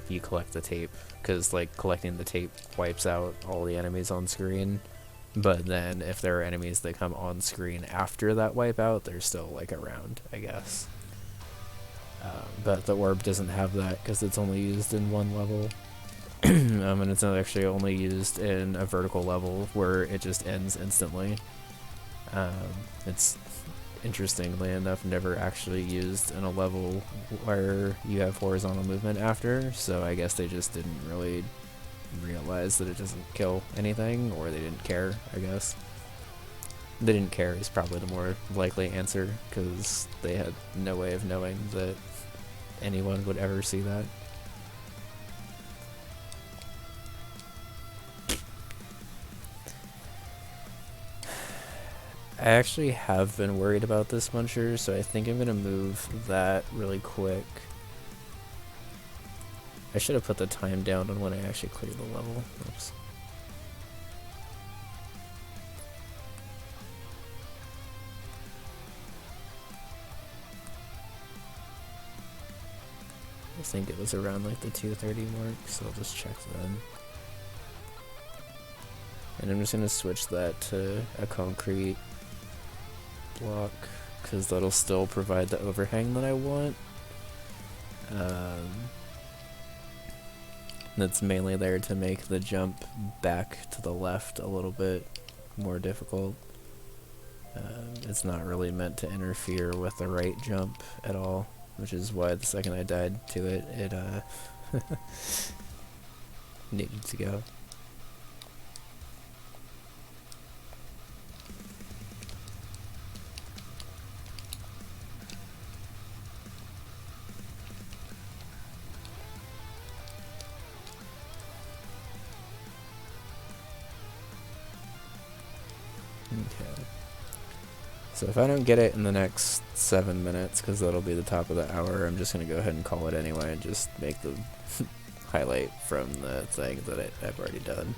you collect the tape, because like collecting the tape wipes out all the enemies on screen. But then if there are enemies that come on screen after that wipeout, they're still like around, I guess. But the orb doesn't have that because it's only used in one level. And it's not actually only used in a vertical level where it just ends instantly. It's interestingly enough never actually used in a level where you have horizontal movement after, so I guess they just didn't really realize that it doesn't kill anything, or they didn't care, I guess. They didn't care is probably the more likely answer, because they had no way of knowing that anyone would ever see that. I actually have been worried about this muncher, so I think I'm going to move that really quick. I should have put the time down on when I actually cleared the level. Oops. I think it was around like the 2:30 mark, so I'll just check then. And I'm just going to switch that to a concrete block, because that'll still provide the overhang that I want. That's mainly there to make the jump back to the left a little bit more difficult. It's not really meant to interfere with the right jump at all, which is why the second I died to it, it needed to go. Okay. So if I don't get it in the next 7 minutes, because that'll be the top of the hour, I'm just going to go ahead and call it anyway and just make the highlight from the thing that I've already done.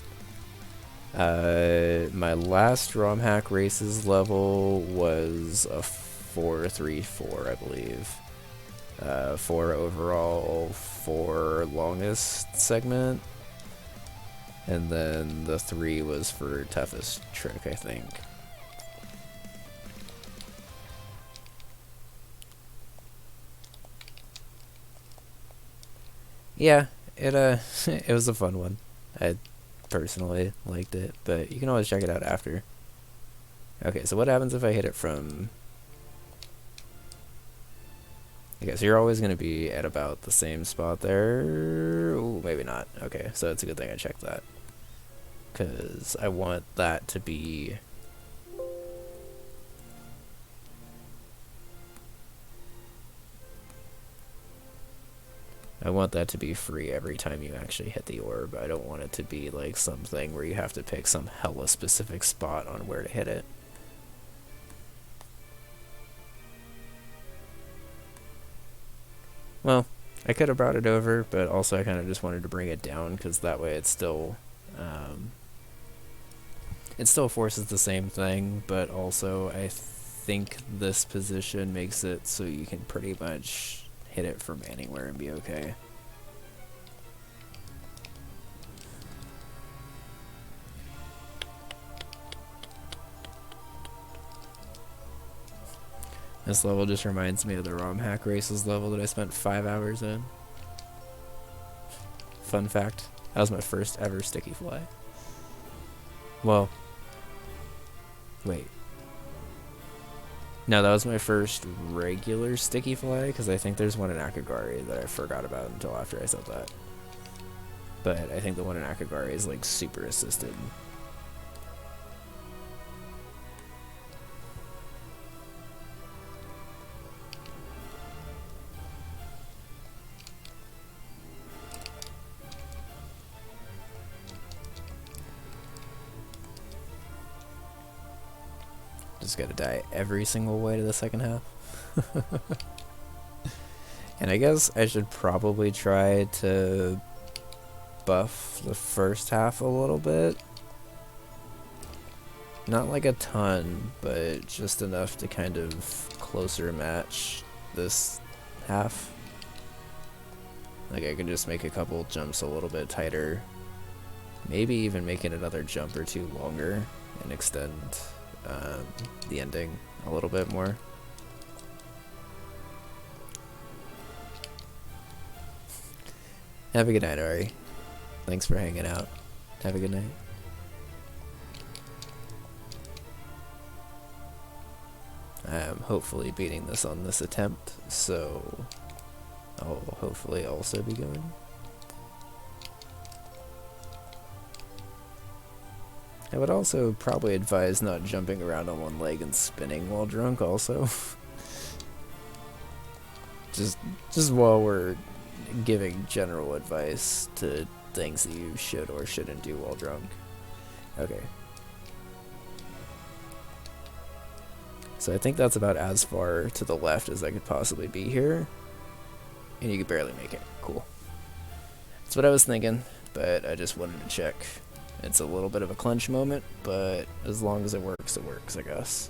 My last ROM hack races level was a 4-3-4, I believe. 4 overall, 4 longest segment. And then the 3 was for toughest trick, I think. Yeah, it it was a fun one. I personally liked it, but you can always check it out after. Okay, so what happens if I hit it from... Okay, so you're always going to be at about the same spot there. Ooh, maybe not. Okay, so it's a good thing I checked that, because I want that to be... I want that to be free every time you actually hit the orb. I don't want it to be like something where you have to pick some hella specific spot on where to hit it. Well, I could have brought it over, but also I kind of just wanted to bring it down, because that way it still forces the same thing, but also I think this position makes it so you can pretty much hit it from anywhere and be okay. This level just reminds me of the ROM hack races level that I spent 5 hours in. Fun fact, that was my first ever sticky fly. Well, wait. No, that was my first regular sticky fly, because I think there's one in Akagari that I forgot about until after I said that. But I think the one in Akagari is like super assisted. Just gotta die every single way to the second half. And I guess I should probably try to buff the first half a little bit. Not like a ton, but just enough to kind of closer match this half. Like, I can just make a couple jumps a little bit tighter. Maybe even making another jump or two longer and extend the ending a little bit more. Have a good night, Ari. Thanks for hanging out. Have a good night. I'm hopefully beating this on this attempt, so I'll hopefully also be going. I would also probably advise not jumping around on one leg and spinning while drunk also. just while we're giving general advice to things that you should or shouldn't do while drunk. Okay. So I think that's about as far to the left as I could possibly be here. And you could barely make it. Cool. That's what I was thinking, but I just wanted to check. It's a little bit of a clench moment, but as long as it works, I guess.